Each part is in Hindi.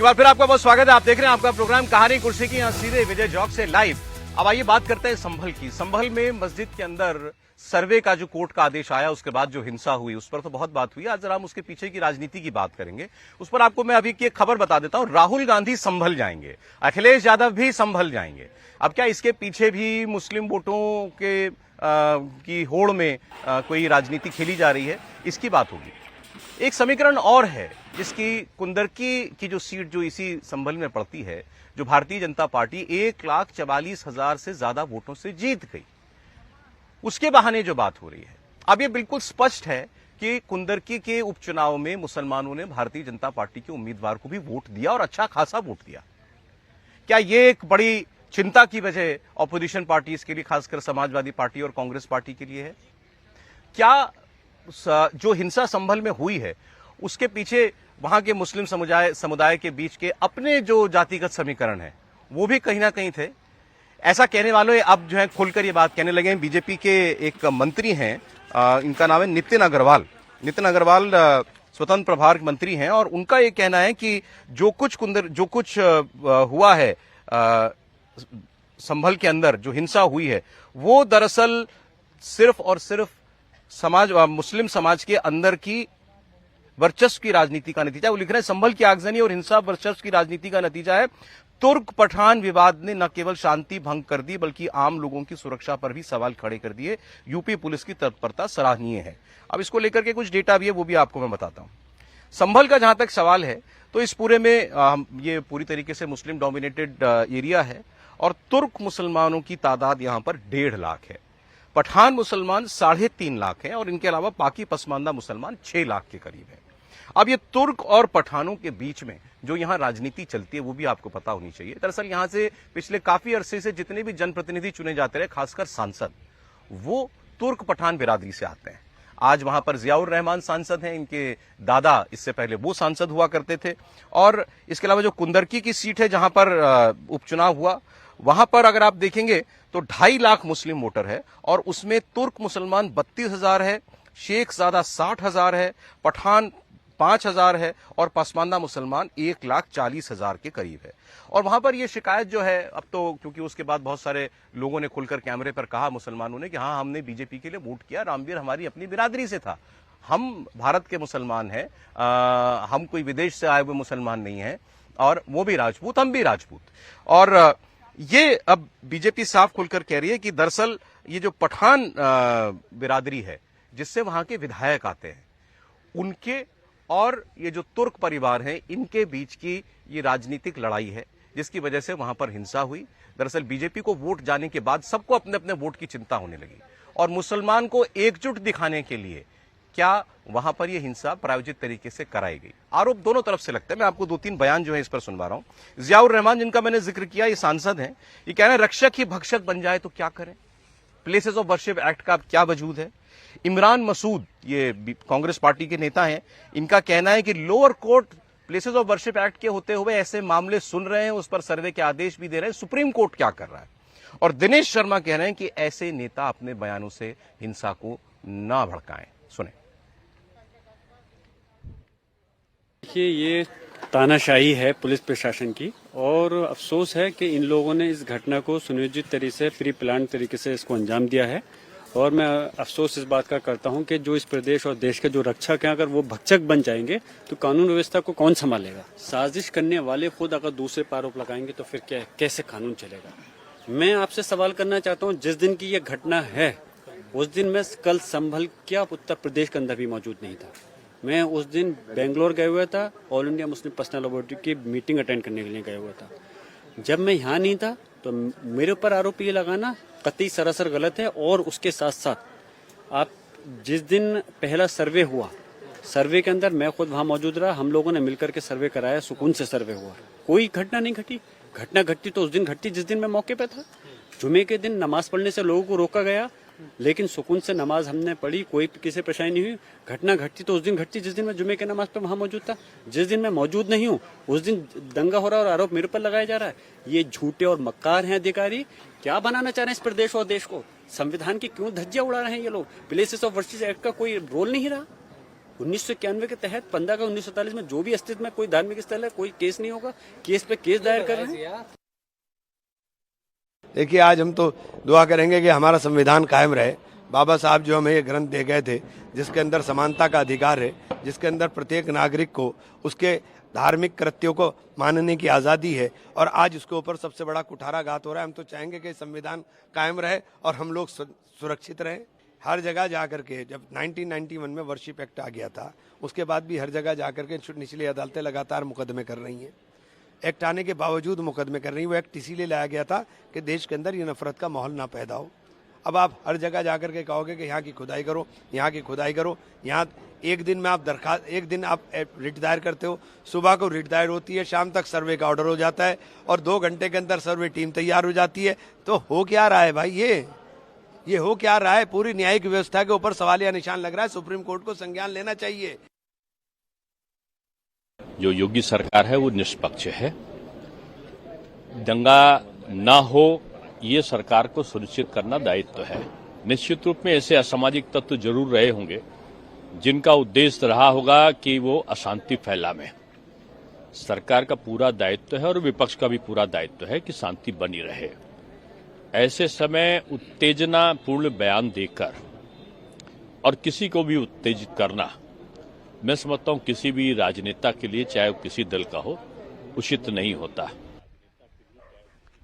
एक बार फिर आपका बहुत स्वागत है। आप देख रहे हैं आपका प्रोग्राम कहानी कुर्सी की, यहाँ सीधे विजय चौक से लाइव। अब आइए बात करते हैं संभल की। संभल में मस्जिद के अंदर सर्वे का जो कोर्ट का आदेश आया, उसके बाद जो हिंसा हुई, उस पर तो बहुत बात हुई। आज जरा हम उसके पीछे की राजनीति की बात करेंगे। उस पर आपको मैं अभी की एक खबर बता देता हूं। राहुल गांधी संभल जाएंगे, अखिलेश यादव भी संभल जाएंगे। अब क्या इसके पीछे भी मुस्लिम वोटों के की होड़ में कोई राजनीति खेली जा रही है, इसकी बात होगी। एक समीकरण और है जिसकी कुंदरकी की जो सीट जो इसी संभल में पड़ती है, जो भारतीय जनता पार्टी 1,44,000 से ज्यादा वोटों से जीत गई, उसके बहाने जो बात हो रही है। अब ये बिल्कुल स्पष्ट है कि कुंदरकी के उपचुनाव में मुसलमानों ने भारतीय जनता पार्टी के उम्मीदवार को भी वोट दिया और अच्छा खासा वोट दिया। क्या ये एक बड़ी चिंता की वजह अपोजिशन पार्टीज के लिए, खासकर समाजवादी पार्टी और कांग्रेस पार्टी के लिए है? क्या जो हिंसा संभल में हुई है उसके पीछे वहां के मुस्लिम समुदाय के बीच के अपने जो जातिगत समीकरण है वो भी कहीं ना कहीं थे? ऐसा कहने वालों अब जो है खुलकर ये बात कहने लगे हैं। बीजेपी के एक मंत्री हैं, इनका नाम है नितिन अग्रवाल। नितिन अग्रवाल स्वतंत्र प्रभार मंत्री हैं और उनका ये कहना है कि जो कुछ हुआ है संभल के अंदर, जो हिंसा हुई है, वो दरअसल सिर्फ और सिर्फ मुस्लिम समाज के अंदर की वर्चस्व की राजनीति का नतीजा। वो लिख रहे हैं संभल की आगजनी और हिंसा वर्चस्व की राजनीति का नतीजा है। तुर्क पठान विवाद ने न केवल शांति भंग कर दी बल्कि आम लोगों की सुरक्षा पर भी सवाल खड़े कर दिए। यूपी पुलिस की तत्परता सराहनीय है। अब इसको लेकर के कुछ डेटा भी है, वो भी आपको मैं बताता हूं। संभल का जहां तक सवाल है तो इस पूरे में ये पूरी तरीके से मुस्लिम डोमिनेटेड एरिया है और तुर्क मुसलमानों की तादाद यहां पर 1.5 लाख है। पठान मुसलमान 3.5 लाख हैं और इनके अलावा बाकी पसमानदा मुसलमान 6 लाख के करीब हैं। अब ये तुर्क और पठानों के बीच में जो यहां राजनीति चलती है वो भी आपको पता होनी चाहिए। दरअसल यहां से पिछले काफी अरसे से जितने भी जनप्रतिनिधि चुने जाते रहे, खासकर सांसद, वो तुर्क पठान बिरादरी से आते हैं। आज वहां पर जियाउर रहमान सांसद हैं, इनके दादा इससे पहले वो सांसद हुआ करते थे। और इसके अलावा जो कुंदरकी की सीट है जहां पर उपचुनाव हुआ, वहां पर अगर आप देखेंगे तो 2.5 लाख मुस्लिम वोटर है और उसमें तुर्क मुसलमान 32,000 है, शेख ज़ादा 60,000 है, पठान 5,000 है और पसमानदा मुसलमान 1,40,000 के करीब है। और वहां पर यह शिकायत जो है, अब तो क्योंकि उसके बाद बहुत सारे लोगों ने खुलकर कैमरे पर कहा, मुसलमानों ने, कि हाँ हमने बीजेपी के लिए वोट किया, रामवीर हमारी अपनी बिरादरी से था, हम भारत के मुसलमान हैं, हम कोई विदेश से आए हुए मुसलमान नहीं है, और वो भी राजपूत, हम भी राजपूत। और ये अब बीजेपी साफ खुलकर कह रही है कि दरअसल ये जो पठान बिरादरी है जिससे वहां के विधायक आते हैं, उनके और ये जो तुर्क परिवार है, इनके बीच की ये राजनीतिक लड़ाई है जिसकी वजह से वहां पर हिंसा हुई। दरअसल बीजेपी को वोट जाने के बाद सबको अपने अपने वोट की चिंता होने लगी और मुसलमान को एकजुट दिखाने के लिए क्या वहां पर यह हिंसा प्रायोजित तरीके से कराई गई। आरोप दोनों तरफ से लगता है। मैं आपको 2-3 बयान जो है इस पर सुनवा रहा हूं। जियाउर रहमान, जिनका मैंने जिक्र किया, ये सांसद हैं, ये कह रहे हैं रक्षक ही भक्षक बन जाए तो क्या करें, प्लेसेस ऑफ वर्शिप एक्ट का क्या वजूद है। इमरान मसूद, ये कांग्रेस पार्टी के नेता हैं, इनका कहना है कि lower court places of worship act के होते हुए ऐसे मामले सुन रहे हैं, उस पर सर्वे के आदेश भी दे रहे हैं, सुप्रीम कोर्ट क्या कर रहा है। और दिनेश शर्मा कह रहे हैं कि ऐसे नेता अपने बयानों से हिंसा को ना भड़काएं। सुने। देखिए, ये तानाशाही है पुलिस प्रशासन की और अफसोस है कि इन लोगों ने इस घटना को सुनियोजित तरीके से, प्री प्लान तरीके से इसको अंजाम दिया है। और मैं अफसोस इस बात का करता हूं कि जो इस प्रदेश और देश के जो रक्षक हैं, अगर वो भक्षक बन जाएंगे तो कानून व्यवस्था को कौन संभालेगा। साजिश करने वाले खुद अगर दूसरे पर आरोप लगाएंगे तो फिर कैसे कानून चलेगा। मैं आपसे सवाल करना चाहता हूँ, जिस दिन की ये घटना है उस दिन मैं कल संभल क्या उत्तर प्रदेश के अंदर भी मौजूद नहीं था। मैं उस दिन बेंगलोर गया हुआ था, all India Muslim personal laboratory की मीटिंग अटेंड करने के लिए गया हुआ था। जब मैं यहाँ नहीं था तो मेरे ऊपर आरोप ये लगाना कतई सरासर गलत है। और उसके साथ साथ आप जिस दिन पहला सर्वे हुआ, सर्वे के अंदर मैं खुद वहाँ मौजूद रहा, हम लोगों ने मिलकर के सर्वे कराया, सुकून से सर्वे हुआ, कोई घटना नहीं घटी। घटना घटती तो उस दिन घटती जिस दिन मैं मौके पे था। जुमे के दिन नमाज पढ़ने से लोगों को रोका गया, लेकिन सुकून से नमाज हमने पढ़ी, कोई किसी परेशानी नहीं हुई। घटना घटती तो उस दिन घटती जिस दिन मैं जुमे के नमाज पे वहां मौजूद था। जिस दिन मैं मौजूद नहीं हूं उस दिन दंगा हो रहा है और आरोप मेरे पर लगाया जा रहा है। ये झूठे और मक्कार हैं अधिकारी। क्या बनाना चाह रहे हैं इस प्रदेश और देश को? संविधान की क्यों धज्जियां उड़ा रहे हैं ये लोग? प्लेसेस ऑफ वर्शिप एक्ट का कोई रोल नहीं रहा। 1991 के तहत 15 का 1947 में जो भी अस्तित्व में कोई धार्मिक स्थल है, कोई केस नहीं होगा। केस पे केस दायर कर रहे हैं। देखिए, आज हम तो दुआ करेंगे कि हमारा संविधान कायम रहे। बाबा साहब जो हमें ये ग्रंथ दे गए थे, जिसके अंदर समानता का अधिकार है, जिसके अंदर प्रत्येक नागरिक को उसके धार्मिक कृत्यों को मानने की आज़ादी है, और आज उसके ऊपर सबसे बड़ा कुठाराघात हो रहा है। हम तो चाहेंगे कि संविधान कायम रहे और हम लोग सुरक्षित रहें। हर जगह जाकर के, जब 1991 में वर्शिप एक्ट आ गया था, उसके बाद भी हर जगह जाकर के निचली अदालतें लगातार मुकदमे कर रही हैं। एक्ट आने के बावजूद मुकदमे कर रही हैं। वो एक्ट इसीलिए लाया गया था कि देश के अंदर ये नफरत का माहौल ना पैदा हो। अब आप हर जगह जाकर के कहोगे कि यहाँ की खुदाई करो, यहाँ की खुदाई करो। यहाँ एक दिन में आप रिट दायर करते हो, सुबह को रिट दायर होती है, शाम तक सर्वे का ऑर्डर हो जाता है और 2 घंटे के अंदर सर्वे टीम तैयार हो जाती है। तो हो क्या रहा है भाई? ये हो क्या रहा है? पूरी न्यायिक व्यवस्था के ऊपर सवालिया निशान लग रहा है। सुप्रीम कोर्ट को संज्ञान लेना चाहिए। जो योगी सरकार है वो निष्पक्ष है। दंगा ना हो ये सरकार को सुनिश्चित करना दायित्व है। निश्चित रूप में ऐसे असामाजिक तत्व जरूर रहे होंगे जिनका उद्देश्य रहा होगा कि वो अशांति फैलावे। सरकार का पूरा दायित्व है और विपक्ष का भी पूरा दायित्व है कि शांति बनी रहे। ऐसे समय उत्तेजनापूर्ण बयान देकर और किसी को भी उत्तेजित करना, मैं समझता हूं किसी भी राजनेता के लिए, चाहे वो किसी दल का हो, उचित नहीं होता।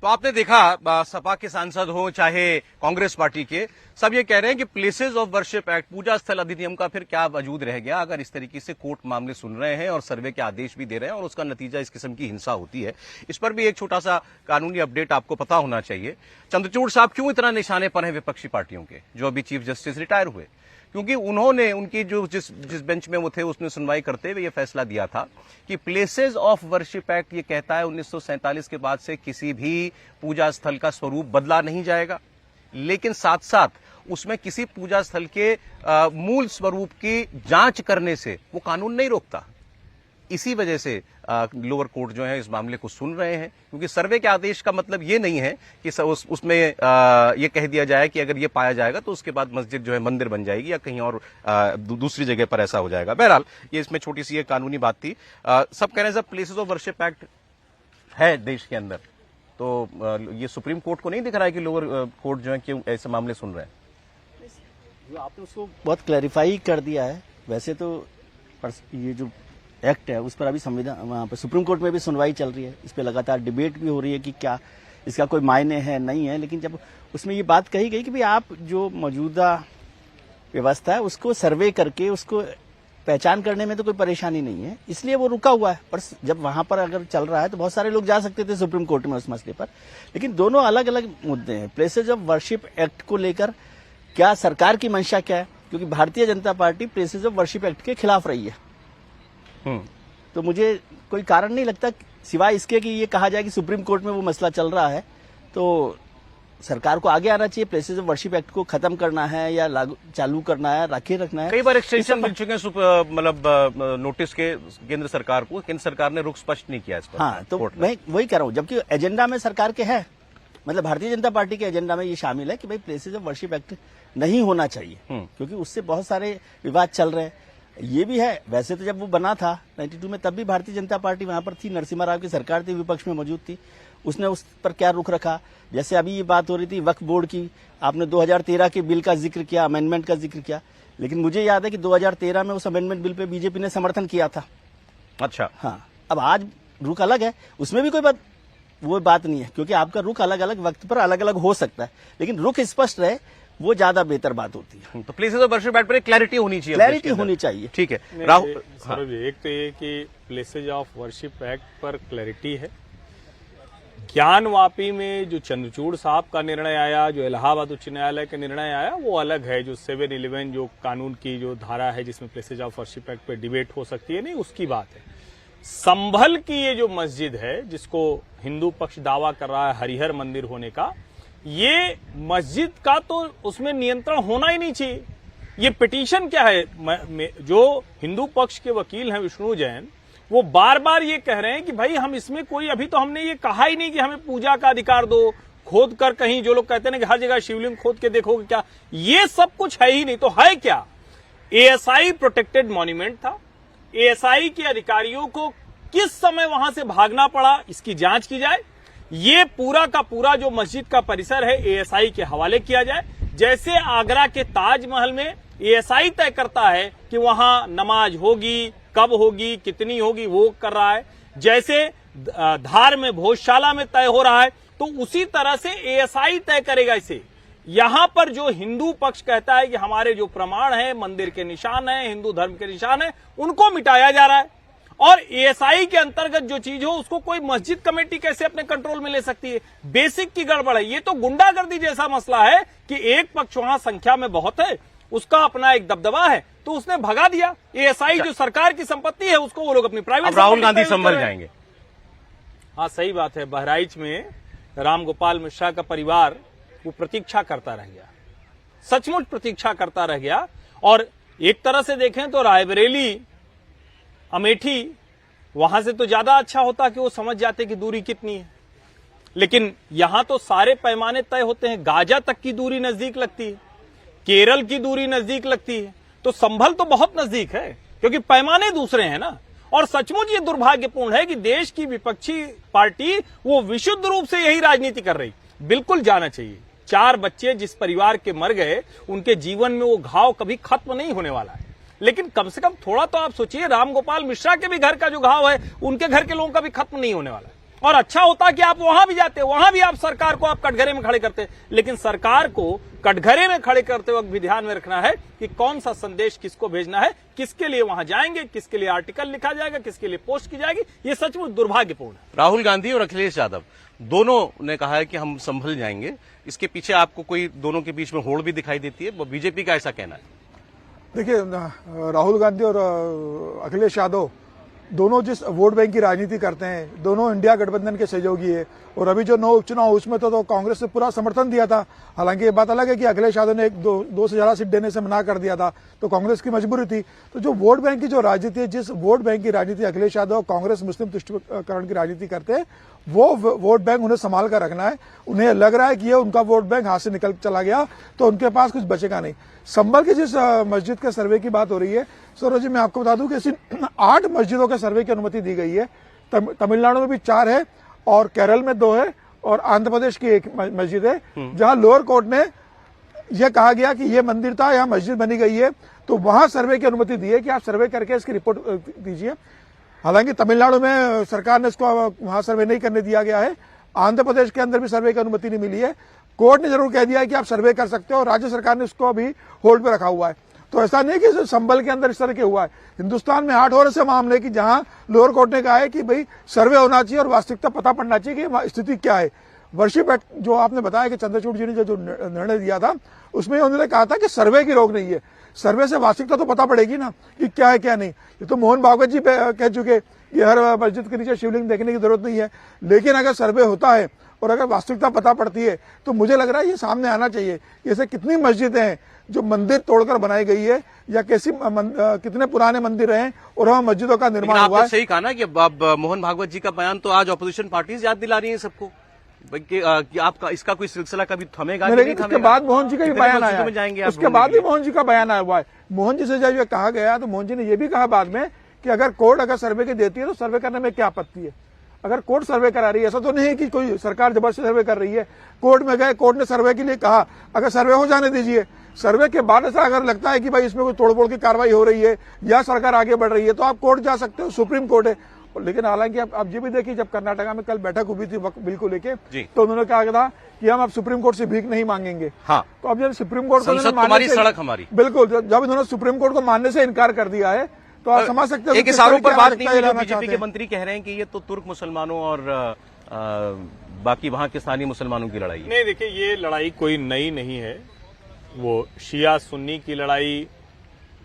तो आपने देखा, सपा के सांसद हो चाहे कांग्रेस पार्टी के, सब ये कह रहे हैं कि प्लेसेस ऑफ वर्शिप एक्ट, पूजा स्थल अधिनियम का फिर क्या वजूद रह गया अगर इस तरीके से कोर्ट मामले सुन रहे हैं और सर्वे के आदेश भी दे रहे हैं और उसका नतीजा इस किस्म की हिंसा होती है। इस पर भी एक छोटा सा कानूनी अपडेट आपको पता होना चाहिए। चंद्रचूड़ साहब क्यों इतना निशाने पर हैं विपक्षी पार्टियों के, जो अभी चीफ जस्टिस रिटायर हुए? क्योंकि उन्होंने उनकी जो जिस बेंच में वो थे उसने सुनवाई करते हुए ये फैसला दिया था कि प्लेसेस ऑफ वर्शिप एक्ट ये कहता है 1947 के बाद से किसी भी पूजा स्थल का स्वरूप बदला नहीं जाएगा, लेकिन साथ साथ उसमें किसी पूजा स्थल के मूल स्वरूप की जांच करने से वो कानून नहीं रोकता। इसी वजह से लोअर कोर्ट जो है इस मामले को सुन रहे हैं, क्योंकि सर्वे के आदेश का मतलब ये नहीं है कि उसमें ये कह दिया जाए कि अगर ये पाया जाएगा तो उसके बाद मस्जिद जो है मंदिर बन जाएगी या कहीं और दूसरी जगह पर ऐसा हो जाएगा। बहरहाल ये इसमें छोटी सी एक कानूनी बात थी। सब कह रहे हैं sir places of worship act है देश के अंदर, तो ये सुप्रीम कोर्ट को नहीं दिख रहा है कि लोअर कोर्ट जो है क्यों ऐसे मामले सुन रहे हैं? आपने उसको बहुत क्लैरिफाई कर दिया है। वैसे तो ये जो एक्ट है उस पर अभी संविधान वहाँ पर सुप्रीम कोर्ट में भी सुनवाई चल रही है, इस पर लगातार डिबेट भी हो रही है कि क्या इसका कोई मायने है नहीं है। लेकिन जब उसमें ये बात कही गई कि भाई आप जो मौजूदा व्यवस्था है उसको सर्वे करके उसको पहचान करने में तो कोई परेशानी नहीं है, इसलिए वो रुका हुआ है। पर जब वहां पर अगर चल रहा है तो बहुत सारे लोग जा सकते थे सुप्रीम कोर्ट में उस मसले पर, लेकिन दोनों अलग अलग मुद्दे हैं। प्लेसेज ऑफ वर्शिप एक्ट को लेकर क्या सरकार की मंशा क्या है, क्योंकि Bharatiya Janata party places of worship act के खिलाफ रही है। तो मुझे कोई कारण नहीं लगता सिवाय इसके कि ये कहा जाए कि सुप्रीम कोर्ट में वो मसला चल रहा है, तो सरकार को आगे आना चाहिए। प्लेसेज ऑफ वर्शिप एक्ट को खत्म करना है या लागू चालू करना है, रखे रखना है। कई बार एक्सटेंशन मिल चुके हैं मतलब नोटिस के केंद्र सरकार को, केंद्र सरकार ने रुख स्पष्ट नहीं किया इस पर। हाँ, तो मैं वही कह रहा हूँ, जबकि एजेंडा में सरकार के है, मतलब भारतीय जनता पार्टी के एजेंडा में ये शामिल है कि भाई प्लेसेज ऑफ वर्शिप एक्ट नहीं होना चाहिए, क्योंकि उससे बहुत सारे विवाद चल रहे हैं। ये भी है, वैसे तो जब वो बना था 92 में तब भी भारतीय जनता पार्टी वहां पर थी, नरसिम्हा राव की सरकार थी, विपक्ष में मौजूद थी। उसने उस पर क्या रुख रखा? जैसे अभी ये बात हो रही थी वक्फ बोर्ड की, आपने 2013 के बिल का जिक्र किया, अमेंडमेंट का जिक्र किया, लेकिन मुझे याद है कि 2013 में उस अमेंडमेंट बिल पे बीजेपी ने समर्थन किया था। अच्छा, हाँ, अब आज रुख अलग है, उसमें भी कोई वो बात नहीं है, क्योंकि आपका रुख अलग अलग वक्त पर अलग अलग हो सकता है, लेकिन रुख स्पष्ट रहे वो ज्यादा बेहतर बात होती है। तो प्लेसेज ऑफ वर्शिप एक्ट पर क्लैरिटी होनी चाहिए, क्लैरिटी होनी चाहिए। ठीक है राहुल। एक तो ये कि प्लेसेज ऑफ वर्शिप एक्ट पर क्लैरिटी है। ज्ञानवापी में जो चंद्रचूड़ साहब का निर्णय आया, जो इलाहाबाद उच्च न्यायालय का निर्णय आया, वो अलग है। जो 711 जो कानून की जो धारा है जिसमें प्लेसेज ऑफ वर्शिप एक्ट पर डिबेट हो सकती है, नहीं उसकी बात है। संभल की ये जो मस्जिद है जिसको हिंदू पक्ष दावा कर रहा है हरिहर मंदिर होने का, ये मस्जिद का तो उसमें नियंत्रण होना ही नहीं चाहिए। ये पिटीशन क्या है, जो हिंदू पक्ष के वकील हैं विष्णु जैन, वो बार बार ये कह रहे हैं कि भाई हम इसमें कोई, अभी तो हमने ये कहा ही नहीं कि हमें पूजा का अधिकार दो, खोद कर कहीं, जो लोग कहते हैं कि हर जगह शिवलिंग खोद के देखोगे क्या, ये सब कुछ है ही नहीं। तो है क्या? एएसआई प्रोटेक्टेड मॉन्यूमेंट था। एएसआई के अधिकारियों को किस समय वहां से भागना पड़ा, इसकी जांच की जाए। ये पूरा का पूरा जो मस्जिद का परिसर है एएसआई के हवाले किया जाए। जैसे आगरा के ताजमहल में एएसआई तय करता है कि वहां नमाज होगी, कब होगी, कितनी होगी, वो कर रहा है। जैसे धार में भोजशाला में तय हो रहा है, तो उसी तरह से एएसआई तय करेगा इसे। यहां पर जो हिंदू पक्ष कहता है कि हमारे जो प्रमाण है, मंदिर के निशान है, हिंदू धर्म के निशान है, उनको मिटाया जा रहा है। और एएसआई के अंतर्गत जो चीज हो उसको कोई मस्जिद कमेटी कैसे अपने कंट्रोल में ले सकती है? बेसिक की गड़बड़ है। ये तो गुंडागर्दी जैसा मसला है कि एक पक्ष वहां संख्या में बहुत है, उसका अपना एक दबदबा है, तो उसने भगा दिया। एएसआई जो सरकार की संपत्ति है उसको वो लोग अपनी प्राइवेट। राहुल गांधी संभल जाएंगे। हाँ, सही बात है। बहराइच में राम गोपाल मिश्रा का परिवार वो प्रतीक्षा करता रह गया, सचमुच प्रतीक्षा करता रह गया। और एक तरह से देखें तो रायबरेली, अमेठी, वहां से तो ज्यादा अच्छा होता कि वो समझ जाते कि दूरी कितनी है। लेकिन यहां तो सारे पैमाने तय होते हैं। गाजा तक की दूरी नजदीक लगती है, केरल की दूरी नजदीक लगती है, तो संभल तो बहुत नजदीक है, क्योंकि पैमाने दूसरे हैं ना। और सचमुच ये दुर्भाग्यपूर्ण है कि देश की विपक्षी पार्टी वो विशुद्ध रूप से यही राजनीति कर रही। बिल्कुल जाना चाहिए। 4 बच्चे जिस परिवार के मर गए, उनके जीवन में वो घाव कभी खत्म नहीं होने वाला है। लेकिन कम से कम थोड़ा तो आप सोचिए, राम गोपाल मिश्रा के भी घर का जो घाव है, उनके घर के लोगों का भी खत्म नहीं होने वाला है। और अच्छा होता कि आप वहां भी जाते, वहां भी आप सरकार को आप कटघरे में खड़े करते। लेकिन सरकार को कटघरे में खड़े करते वक्त भी ध्यान में रखना है कि कौन सा संदेश किसको भेजना है, किसके लिए वहां जाएंगे, किसके लिए आर्टिकल लिखा जाएगा, किसके लिए पोस्ट की जाएगी। ये सचमुच दुर्भाग्यपूर्ण है। राहुल गांधी और अखिलेश यादव दोनों ने कहा है कि हम संभल जाएंगे। इसके पीछे आपको कोई दोनों के बीच में होड़ भी दिखाई देती है? बीजेपी का ऐसा कहना है। देखिए, राहुल गांधी और अखिलेश यादव दोनों जिस वोट बैंक की राजनीति करते हैं, दोनों इंडिया गठबंधन के सहयोगी है। और अभी जो 9 उपचुनाव उसमें तो कांग्रेस ने पूरा समर्थन दिया था। हालांकि ये बात अलग है कि अखिलेश यादव ने दो से ज्यादा सीट देने से मना कर दिया था, तो कांग्रेस की मजबूरी थी। तो जो वोट बैंक की जो राजनीति है, जिस वोट बैंक की राजनीति अखिलेश यादव कांग्रेस मुस्लिम तुष्टिकरण की राजनीति करते हैं, वो वोट बैंक उन्हें संभाल कर रखना है। उन्हें लग रहा है कि ये उनका वोट बैंक हाथ से निकल चला गया तो उनके पास कुछ बचेगा नहीं। संभल की जिस मस्जिद के सर्वे की बात हो रही है, सौरभ जी, मैं आपको बता दूं कि 8 मस्जिदों के सर्वे की अनुमति दी गई है। तमिलनाडु में भी 4 है, और केरल में 2 है, और आंध्र प्रदेश की 1 मस्जिद है, जहां लोअर कोर्ट ने यह कहा गया कि यह मंदिर था, यहां मस्जिद बनी गई है, तो वहां सर्वे की अनुमति दी है कि आप सर्वे करके इसकी रिपोर्ट दीजिए। हालांकि तमिलनाडु में सरकार ने इसको वहां सर्वे नहीं करने दिया गया है। आंध्र प्रदेश के अंदर भी सर्वे की अनुमति नहीं मिली है। कोर्ट ने जरूर कह दिया है कि आप सर्वे कर सकते हो, और राज्य सरकार ने उसको अभी होल्ड पे रखा हुआ है। तो ऐसा नहीं कि संभल के अंदर इस तरह के हुआ है। हिंदुस्तान में 8 और ऐसे मामले कि जहां लोअर कोर्ट ने कहा है कि भाई सर्वे होना चाहिए और वास्तविकता पता पड़ना चाहिए कि स्थिति क्या है। वर्शिप एक्ट जो आपने बताया कि चंद्रचूड़ जी ने जो निर्णय दिया था, उसमें उन्होंने कहा था कि सर्वे की रोक नहीं है। सर्वे से वास्तविकता तो पता पड़ेगी ना कि क्या है क्या नहीं। ये तो मोहन भागवत जी कह चुके कि हर मस्जिद के नीचे शिवलिंग देखने की जरूरत नहीं है। लेकिन अगर सर्वे होता है और अगर वास्तविकता पता पड़ती है, तो मुझे लग रहा है ये सामने आना चाहिए। ऐसे कितनी मस्जिदें हैं जो मंदिर तोड़कर बनाई गई है, या कितने पुराने मंदिर हैं और वहां मस्जिदों का निर्माण हुआ है। सही कहा ना कि अब मोहन भागवत जी का बयान तो आज ऑपोजिशन पार्टीज याद दिला रही है सबको कि आपका इसका कोई सिलसिला कभी थमेगा नहीं। उसके बाद मोहन जी का भी बयान आया, उसके बाद भी मोहन जी का बयान आया हुआ है। मोहन जी से जब ये कहा गया तो मोहन जी ने यह भी कहा बाद में कि अगर कोर्ट अगर सर्वे की देती है तो सर्वे करने में क्या आपत्ति है। अगर कोर्ट सर्वे करा रही है, ऐसा तो नहीं है कि कोई सरकार जबरदस्ती सर्वे कर रही है। कोर्ट में गए, कोर्ट ने सर्वे के लिए कहा, अगर सर्वे हो जाने दीजिए। सर्वे के बाद ऐसा अगर लगता है कि भाई इसमें कोई तोड़फोड़ की कार्रवाई हो रही है या सरकार आगे बढ़ रही है, तो आप कोर्ट जा सकते हो, सुप्रीम कोर्ट है। लेकिन हालांकि आप ये भी देखिए, जब कर्नाटका में कल बैठक हुई थी वक्फ बिल को लेके, तो उन्होंने कहा था कि हम अब सुप्रीम कोर्ट से भीख नहीं मांगेंगे। हाँ। तो अब जब सुप्रीम कोर्ट को तुम्हारी सड़क हमारी, बिल्कुल, जब इन्होंने सुप्रीम कोर्ट को मानने से इनकार कर दिया है, तो आप समझ सकते हो। एक इशारों पर बात नहीं हुई। बीजेपी के मंत्री कह रहे हैं कि ये तो तुर्क मुसलमानों और बाकी वहां के स्थानीय मुसलमानों की लड़ाई है। नहीं, देखिए, ये लड़ाई कोई नई नहीं है। वो शिया सुन्नी की लड़ाई,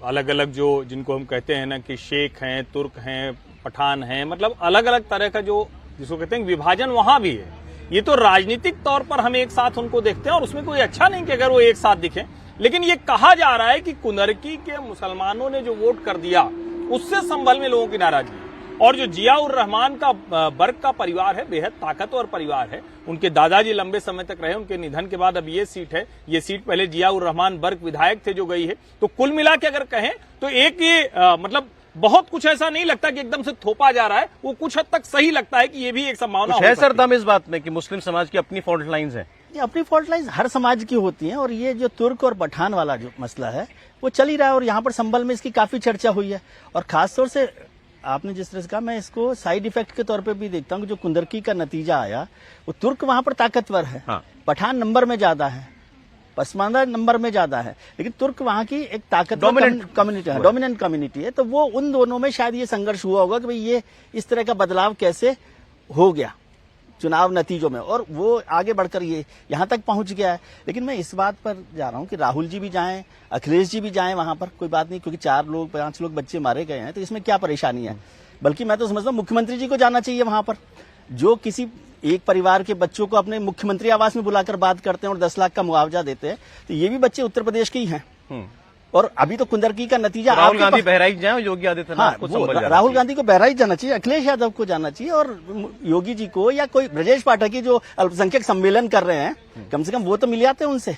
अलग अलग जो जिनको हम कहते हैं ना कि शेख हैं, तुर्क हैं, पठान हैं, मतलब अलग अलग तरह का जो जिसको कहते हैं विभाजन वहां भी है। ये तो राजनीतिक तौर पर हम एक साथ उनको देखते हैं और उसमें कोई अच्छा नहीं कि अगर वो एक साथ दिखे। लेकिन ये कहा जा रहा है कि कुनरकी के मुसलमानों ने जो वोट कर दिया उससे संभल में लोगों की नाराजगी। और जो जियाउर रहमान का बर्क का परिवार है बेहद ताकतवर परिवार है। उनके दादाजी लंबे समय तक रहे, उनके निधन के बाद अब ये सीट है। ये सीट पहले जियाउर रहमान बर्क विधायक थे जो गई है। तो कुल मिला के अगर कहें तो एक ये मतलब बहुत कुछ ऐसा नहीं लगता कि एकदम से थोपा जा रहा है, वो कुछ हद तक सही लगता है कि ये भी एक संभावना है सर दम इस बात में कि मुस्लिम समाज की अपनी फॉल्ट लाइंस है। ये अपनी फॉल्ट लाइन्स हर समाज की होती हैं और ये जो तुर्क और पठान वाला जो मसला है वो चल ही रहा है और यहाँ पर संभल में इसकी काफी चर्चा हुई है। और खासतौर से आपने जिस तरह से कहा, मैं इसको साइड इफेक्ट के तौर पे भी देखता हूँ कि जो कुंदरकी का नतीजा आया वो तुर्क वहां पर ताकतवर है, हाँ। पठान नंबर में ज्यादा है, पसमानदा नंबर में ज्यादा है, लेकिन तुर्क वहां की एक ताकतवर कम्युनिटी है, डोमिनेंट कम्युनिटी है। तो वो उन दोनों में शायद ये संघर्ष हुआ होगा कि भाई ये इस तरह का बदलाव कैसे हो गया चुनाव नतीजों में, और वो आगे बढ़कर ये यहां तक पहुंच गया है। लेकिन मैं इस बात पर जा रहा हूं कि राहुल जी भी जाएं, अखिलेश जी भी जाएं वहां पर, कोई बात नहीं, क्योंकि 4 लोग 5 लोग बच्चे मारे गए हैं तो इसमें क्या परेशानी है। बल्कि मैं तो समझता हूं मुख्यमंत्री जी को जाना चाहिए वहां पर, जो किसी एक परिवार के बच्चों को अपने मुख्यमंत्री आवास में बुलाकर बात करते हैं और 10 लाख का मुआवजा देते हैं, तो ये भी बच्चे उत्तर प्रदेश के ही हैं। और अभी तो कुंदरकी का नतीजा राहुल गांधी बहराइच जाए, योगी आदित्यनाथ को संभल जाना राहुल गांधी को बहराइच जाना चाहिए, अखिलेश यादव को जाना चाहिए और योगी जी को, या कोई ब्रजेश पाठक की जो अल्पसंख्यक सम्मेलन कर रहे हैं, कम से कम वो तो मिल आते हैं उनसे।